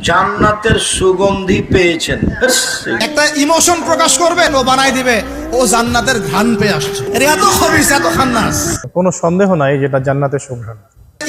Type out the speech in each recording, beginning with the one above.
জান্নাতের সুগন্ধি পেয়েছেন। একটা ইমোশন প্রকাশ করবেন, ও বানাই দিবে ও জান্নাতের ঘ্রাণ পেয়ে আসছে। এর এত খবিস, এত খান্নাস। কোনো সন্দেহ নাই যেটা জান্নাতের সুঘ্রাণ।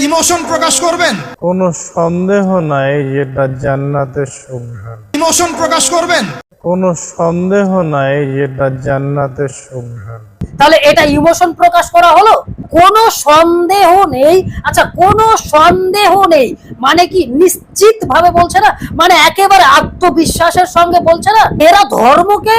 ইমোশন প্রকাশ করবেন, কোনো সন্দেহ নাই যেটা জান্নাতের সুঘ্রাণ। ইমোশন প্রকাশ করবেন, কোনো সন্দেহ নাই যেটা জান্নাতের সুঘ্রাণ। তাহলে এটা ইমোশন প্রকাশ করা হলো, কোনো সন্দেহ নেই। আচ্ছা, কোনো সন্দেহ নেই মানে কি নিশ্চিত ভাবে বলছে না, মানে একেবারে আত্মবিশ্বাসের সঙ্গে বলছে না। এরা ধর্মকে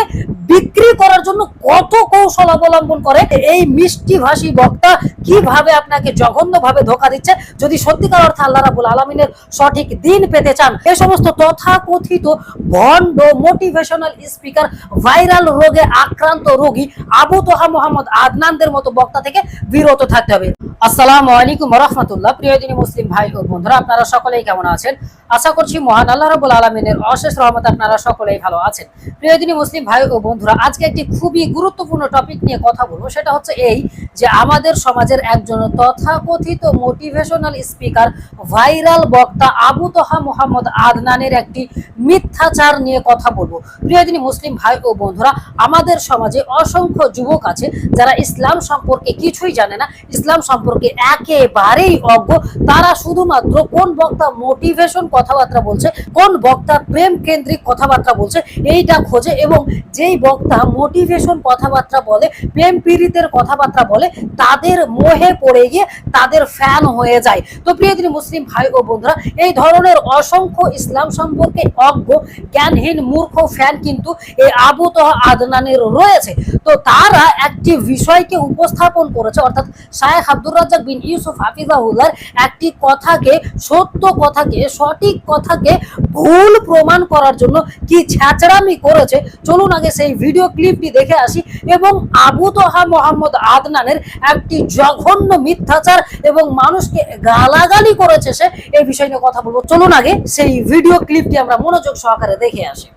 বিক্রি করার জন্য কত কৌশল অবলম্বন করে। এই মিষ্টি ভাষী বক্তা কিভাবে আপনাকে জঘন্য ভাবে ধোকা দিচ্ছে। যদি সত্যিকার অর্থে আল্লাহ রাব্বুল আলামিনের সঠিক দিন পেতে চান, এই সমস্ত তথাকথিত ভণ্ড মোটিভেশনাল স্পিকার, ভাইরাল রোগে আক্রান্ত রোগী আবু তোহা মোহাম্মদ আদনানদের মতো বক্তা থেকে বিরত থাকতে হবে। আসসালামু আলাইকুম ওয়া রাহমাতুল্লাহ। প্রিয় দিনী মুসলিম ভাই ও বন্ধুরা, আপনারা সকলেই কেমন আছেন? আশা করছি মহান আল্লাহ রাব্বুল আলামিনের অশেষ রহমতে আপনারা সকলেই ভালো আছেন। প্রিয় দিনী মুসলিম ভাই ও বন্ধুরা, আজকে একটি খুবই গুরুত্বপূর্ণ টপিক নিয়ে কথা বলবো। সেটা হচ্ছে এই যে আমাদের সমাজের একজন তথাকথিত মোটিভেশনাল স্পিকার, ভাইরাল বক্তা আবু তোহা মোহাম্মদ আদনানের একটি মিথ্যাচার নিয়ে কথা বলবো। প্রিয় দিনী মুসলিম ভাই ও বন্ধুরা, আমাদের সমাজে অসংখ্য যুবক আছে যারা ইসলাম সম্পর্কে কিছুই জানে না, ইসলাম সম্পর্কে একেবারেই অজ্ঞ। তারা শুধুমাত্র কোন বক্তা মোটিভেশন কথাবার্তা বলছে, কোন বক্তা প্রেম কেন্দ্রিক কথাবার্তা বলছে এইটা খোঁজে, এবং যেই বক্তা মোটিভেশন কথাবার্তা বলে, প্রেম পীড়িতের কথাবার্তা বলে, তাদের মোহে পড়ে গিয়ে তাদের ফ্যান হয়ে যায়। তো প্রিয় দিনী মুসলিম ভাই ও বন্ধুরা, এই ধরনের অসংখ্য ইসলাম সম্পর্কে অজ্ঞ, জ্ঞানহীন, মূর্খ ফ্যান কিন্তু এই আবু তোহা আদনানের রয়েছে। তো তারা একটি বিষয়কে উপস্থাপন করেছে, অর্থাৎ শায়েখ আব্দুর রাজ্জাক বিন ইউসুফ হাফিজাহুল্লাহর একটি কথাকে, সত্য কথাকে, সঠিক কথাকে ভুল প্রমাণ করার জন্য কি ছ্যাচড়ামি করেছে। চলুন আগে সেই ভিডিও ক্লিপটি দেখে আসি এবং আবু তোহা মোহাম্মদ আদনানের একটি জঘন্য মিথ্যাচার এবং মানুষকে গালাগালি করেছে সে, এই বিষয় নিয়ে কথা বলবো। চলুন আগে সেই ভিডিও ক্লিপটি আমরা মনোযোগ সহকারে দেখে আসি।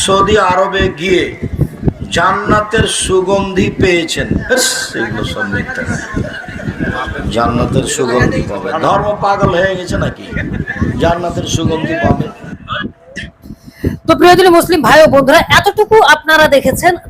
সৌদি আরবে গিয়ে জান্নাতের সুগন্ধি পেয়েছেন। এগুলো সব মিথ্যা। জান্নাতের সুগন্ধি পাবে, ধর্ম পাগল হয়ে গেছে নাকি? জান্নাতের সুগন্ধি পাবে। তো প্রিয় দিনী মুসলিম ভাই ও বন্ধুরা, এতটুকু আপনারা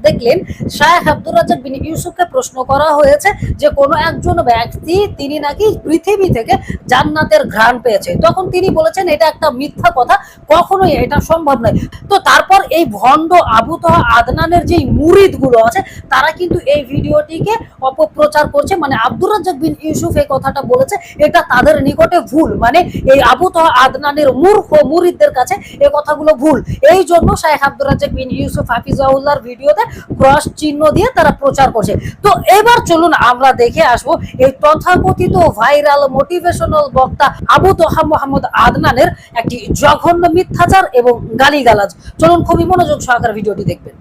দেখলেন শায়েখ আব্দুর রাজ্জাক বিন ইউসুফকে প্রশ্ন করা হয়েছে যে কোন একজন ব্যক্তি তিনি নাকি পৃথিবী থেকে জান্নাতের ঘ্রাণ পেয়েছে। তখন তিনি বলেছেন এটা একটা মিথ্যা কথা, কখনোই এটা সম্ভব নয়। তো তারপর এই ভণ্ড আবু তোহা আদনানের যে মুরিদ গুলো আছে তারা কিন্তু এই ভিডিওটিকে অপপ্রচার করছে, মানে আব্দুর রাজ্জাক বিন ইউসুফ এই কথাটা বলেছে এটা তাদের নিকটে ভুল, মানে এই আবু তোহা আদনানের মূর্খ মুরিদদের কাছে এই কথাগুলো ভুল। এই জন্য শায়েখ আব্দুর রাজ্জাক বিন ইউসুফ হাফিজাহুল্লাহর ভিডিওতে ক্রস চিহ্ন দিয়ে তারা প্রচার করছে। তো এবার চলুন আমরা দেখে আসবো এই তথাকথিত ভাইরাল মোটিভেশনাল বক্তা আবু তোহা মোহাম্মদ আদনানের একটি জঘন্য মিথ্যাচার এবং গালিগালাজ। চলুন খুবই মনোযোগ সহকারে ভিডিওটি দেখবেন।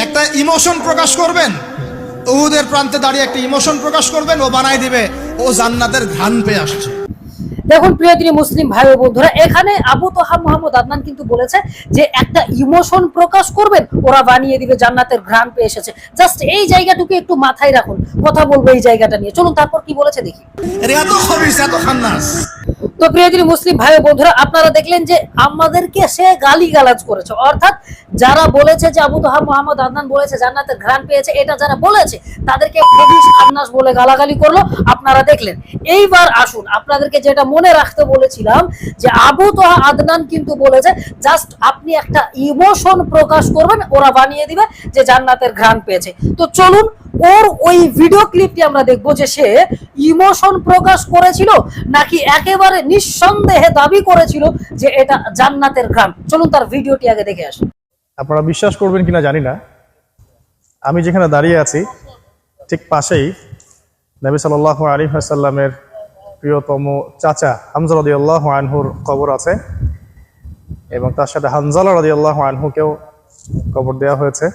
একটা ইমোশন প্রকাশ করবেন, উহুদের প্রান্তে দাঁড়িয়ে একটা ইমোশন প্রকাশ করবেন, ও বানাই দিবে ও জান্নাতের ঘ্রাণ পেয়ে আসছে। দেখুন প্রিয় দিনী মুসলিম ভাই ও বন্ধুরা, এখানে আবু তোহা মোহাম্মদ আদনান কিন্তু বলেছে যে একটা ইমোশন প্রকাশ করবেন, ওরা বানিয়ে দিবে জান্নাতের ঘ্রাণ পেয়ে এসেছে। জাস্ট এই জায়গাটুকু একটু মাথায় রাখুন, কথা বলবো এই জায়গাটা নিয়ে। চলুন তারপর কি বলেছে দেখি। এর এত খবিস, এত খান্নাস। তো প্রিয় দিনী মুসলিম ভাই ও বন্ধুরা, আপনারা দেখলেন যে আমাদেরকে সে গালিগালাজ করেছে, অর্থাৎ যারা বলেছে যে আবু তোহা মোহাম্মদ আদনান বলেছে জান্নাতের ঘ্রাণ পেয়েছে, এটা যারা বলেছে তাদেরকে খবিস খান্নাস বলে গালাগালি করলো, আপনারা দেখলেন। এইবার আসুন আপনাদেরকে যেটা মনে রাখতে বলেছিলাম যে আবু তোহা আদনান কিন্তু বলেছে জাস্ট আপনি একটা ইমোশন প্রকাশ করবেন, ওরা বানিয়ে দিবে যে জান্নাতের ঘ্রাণ পেয়েছে। তো চলুন ওর ওই ভিডিও ক্লিপটি আমরা দেখবো যে সে ইমোশন প্রকাশ করেছিল নাকি একেবারে নিঃসন্দেহে দাবি করেছিল যে এটা জান্নাতের ঘ্রাণ। চলুন তার ভিডিওটি আগে দেখে আসি। আপনারা বিশ্বাস করবেন কিনা জানি না, আমি যেখানে দাঁড়িয়ে আছি ঠিক পাশেই নবী সাল্লাল্লাহু আলাইহি ওয়াসাল্লামের প্রিয়তম চাচা হামজা রাদিয়াল্লাহু আনহুর কবর আছে, এবং তার সাথে হানজালা রাদিয়াল্লাহু আনহুকেও কবর দেওয়া হয়েছে।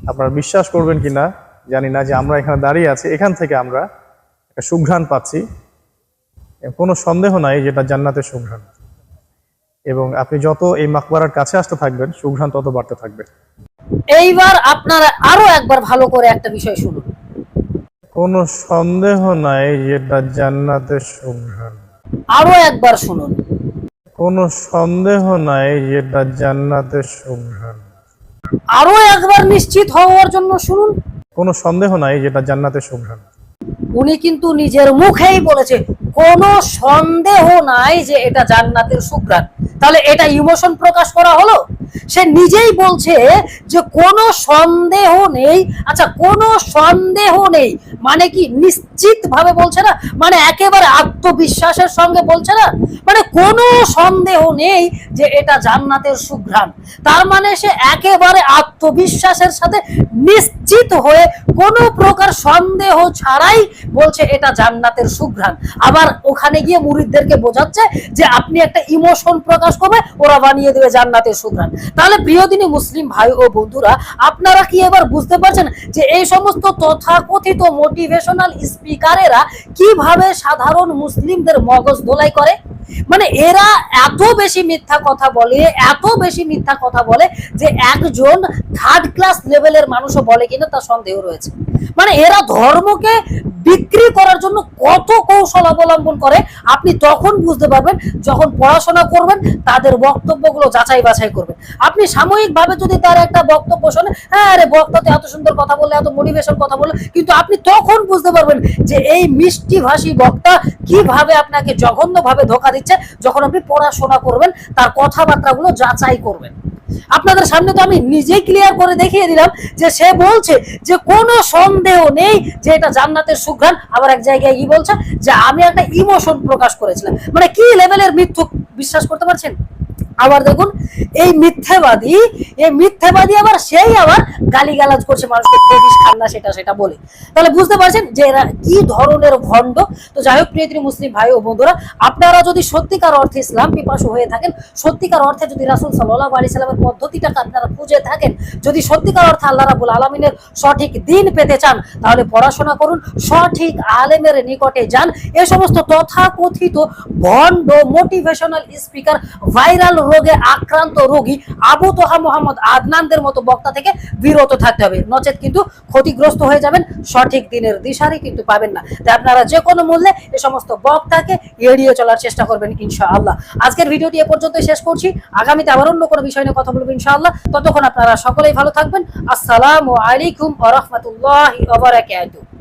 আপনারা বিশ্বাস করবেন কিনা জানি না যে আমরা এখানে দাঁড়িয়ে আছি, এখান থেকে আমরা একটা সুঘ্রাণ পাচ্ছি। কোনো সন্দেহ নাই যেটা জান্নাতের সুঘ্রাণ, এবং আপনি যত এই মাকবারার কাছে আসতে থাকবেন সুঘ্রাণ তত বাড়তে থাকবে। এইবার আপনারা আরো একবার ভালো করে একটা বিষয় শুনুন। কোনো সন্দেহ নাই যেটা জান্নাতের সুঘ্রাণ। আরো একবার শুনুন। কোনো সন্দেহ নাই যেটা জান্নাতের সুঘ্রাণ। আরো একবার নিশ্চিত হওয়ার জন্য শুনুন, কোনো সন্দেহ নাই যেটা জান্নাতের সুঘ্রাণ। উনি কিন্তু নিজের মুখেই বলেছে কোনো সন্দেহ নাই যে এটা জান্নাতের সুঘ্রাণ। তাহলে এটা ইমোশন প্রকাশ করা হলো? সে নিজেই বলছে যে কোনো সন্দেহ নেই। আচ্ছা, কোনো সন্দেহ নেই মানে কি নিশ্চিত ভাবে বলছে না, মানে একেবারে আত্মবিশ্বাসের সঙ্গে বলছে না, মানে কোনো সন্দেহ নেই যে এটা জান্নাতের সুঘ্রাণ। তার মানে সে একেবারে আত্মবিশ্বাসের সাথে নিশ্চিত হয়ে কোনো প্রকার সন্দেহ ছাড়াই বলছে এটা জান্নাতের সুঘ্রাণ। আবার ওখানে গিয়ে মুরিদদেরকে বোঝাচ্ছে যে আপনি একটা ইমোশন প্রকাশ করবে, ওরা বানিয়ে দেবে জান্নাতের সুঘ্রাণ। তাহলে প্রিয় দিনী মুসলিম ভাই ও বন্ধুরা, আপনারা কি এবার বুঝতে পারছেন যে এই সমস্ত তথাকথিত মোটিভেশনাল স্পিকারেরা কিভাবে সাধারণ মুসলিমদের মগজ ধোলাই করে? মানে এরা এত বেশি মিথ্যা কথা বলে, এত বেশি মিথ্যা কথা বলে যে একজন থার্ড ক্লাস লেভেলের মানুষও বলে কিনা তার সন্দেহ রয়েছে। মানে এরা ধর্মকে বিক্রি করার জন্য কত কৌশল অবলম্বন করে আপনি তখন বুঝতে পারবেন যখন পড়াশোনা করবেন, তাদের বক্তব্যগুলো যাচাই বাছাই করবেন। আপনি সাময়িকভাবে যদি তার একটা বক্তব্য শোনেন, হ্যাঁ আরে বক্তা তো এত সুন্দর কথা বললে, এত মোটিভেশন কথা বললে, কিন্তু আপনি তখন বুঝতে পারবেন যে এই মিষ্টি ভাষী বক্তা কিভাবে আপনাকে জঘন্যভাবে ধোঁকা দিচ্ছে যখন আপনি পড়াশোনা করবেন, তার কথাবার্তাগুলো যাচাই করবেন। আপনাদের সামনে তো আমি নিজেই ক্লিয়ার করে দেখিয়ে দিলাম যে সে বলছে যে কোনো সন্দেহ নেই যে এটা জান্নাতের সুঘ্রাণ। আবার এক জায়গায় কি বলছে যে আমি একটা ইমোশন প্রকাশ করেছিলাম। মানে কি লেভেলের মিথ্যুক, বিশ্বাস করতে পারছেন? আবার দেখুন এই মিথ্যাবাদী আবার সেই আবার গালিগালাজ করছে মানুষকে, খেদিস খান না সেটা বলে। তাহলে বুঝতে পারছেন যে এরা কি ধরনের ভণ্ড। তো যাই হোক প্রিয় মুসলিম ভাই ও বন্ধুরা, আপনারা যদি সত্যিকার অর্থে ইসলাম পিপাসু হয়ে থাকেন, সত্যিকার অর্থে যদি রাসূল সাল্লাল্লাহু আলাইহি সাল্লামের পদ্ধতিটাকে আপনারা খুঁজে থাকেন, যদি সত্যিকার অর্থে আল্লাহ রাব্বুল আলামিনের সঠিক দিন পেতে চান, তাহলে পড়াশোনা করুন, সঠিক আলেমের নিকটে যান। এই সমস্ত তথাকথিত ভণ্ড মোটিভেশনাল স্পিকার, ভাইরাল রোগে আক্রান্ত রোগী আবু তোহা মোহাম্মদ আদনানদের মতো বক্তা থেকে বিরত থাকতে হবে, নচেত কিন্তু ক্ষতিগ্রস্ত হয়ে যাবেন, সঠিক দিনের দিশারি কিন্তু পাবেন না। তাই আপনারা যে কোনো মূল্যে এই সমস্ত বক্তাকে এড়িয়ে চলার চেষ্টা করবেন ইনশাআল্লাহ। আজকের ভিডিওটি এ পর্যন্তই শেষ করছি, আগামীতে আবার অন্য কোনো বিষয় নিয়ে কথা বলবো ইনশাআল্লাহ। ততক্ষণ আপনারা সকলেই ভালো থাকবেন। আসসালামু আলাইকুম ওয়া রাহমাতুল্লাহি ওয়া বারাকাতুহু।